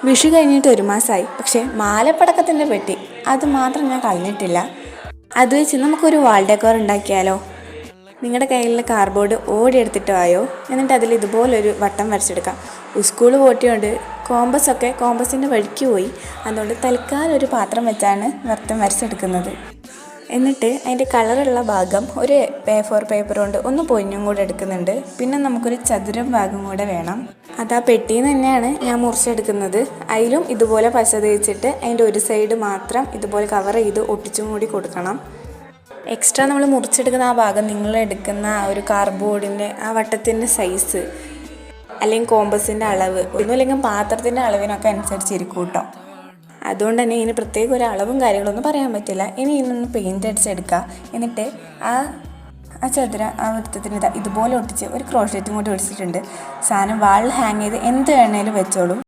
വിഷു കഴിഞ്ഞിട്ട് 1 മാസമായി. പക്ഷേ മാലപ്പടക്കത്തിൻ്റെ പെട്ടി അത് മാത്രം ഞാൻ കളഞ്ഞിട്ടില്ല. അത് വെച്ച് നമുക്കൊരു വാൾ ഡെക്കോർ ഉണ്ടാക്കിയാലോ? നിങ്ങളുടെ കയ്യിലുള്ള കാർഡ്ബോർഡ് ഓടിയെടുത്തിട്ട് വായോ. എന്നിട്ട് അതിൽ ഇതുപോലൊരു വട്ടം വരച്ചെടുക്കാം. സ്കൂൾ പോട്ടിയോണ്ട് കോമ്പസിൻ്റെ വഴിക്ക് പോയി. അതുകൊണ്ട് തൽക്കാലം ഒരു പാത്രം വെച്ചാണ് വട്ടം വരച്ചെടുക്കുന്നത്. എന്നിട്ട് അതിൻ്റെ കളറുള്ള ഭാഗം ഒരു A4 പേപ്പർ കൊണ്ട് ഒന്ന് പൊഞ്ഞും കൂടെ എടുക്കുന്നുണ്ട്. പിന്നെ നമുക്കൊരു ചതുരം ഭാഗം കൂടെ വേണം. അത് ആ പെട്ടിയിൽ നിന്ന് തന്നെയാണ് ഞാൻ മുറിച്ചെടുക്കുന്നത്. അതിലും ഇതുപോലെ പശ തേച്ചിട്ട് അതിൻ്റെ ഒരു സൈഡ് മാത്രം ഇതുപോലെ കവർ ചെയ്ത് ഒട്ടിച്ചും കൂടി കൊടുക്കണം. എക്സ്ട്രാ നമ്മൾ മുറിച്ചെടുക്കുന്ന ആ ഭാഗം നിങ്ങൾ എടുക്കുന്ന ആ ഒരു കാർഡ്ബോർഡിൻ്റെ ആ വട്ടത്തിൻ്റെ സൈസ് അല്ലെങ്കിൽ കോമ്പസിൻ്റെ അളവ് ഒന്നുമില്ലെങ്കിൽ പാത്രത്തിൻ്റെ അളവിനൊക്കെ അനുസരിച്ചിരിക്കും കേട്ടോ. അതുകൊണ്ട് തന്നെ ഇതിന് പ്രത്യേക ഒരു അളവും കാര്യങ്ങളൊന്നും പറയാൻ പറ്റില്ല. ഇനി ഇതിനൊന്ന് പെയിൻ്റ് അടിച്ചെടുക്കുക. എന്നിട്ട് ആ ചതുര ആ വൃത്തത്തിന് ഇതുപോലെ ഒട്ടിച്ച് ഒരു ക്രോഷറ്റും കൂടി ഒടിച്ചിട്ടുണ്ട്. സാധനം വാളിൽ ഹാങ് ചെയ്ത് എന്ത് വേണേലും വെച്ചോളും.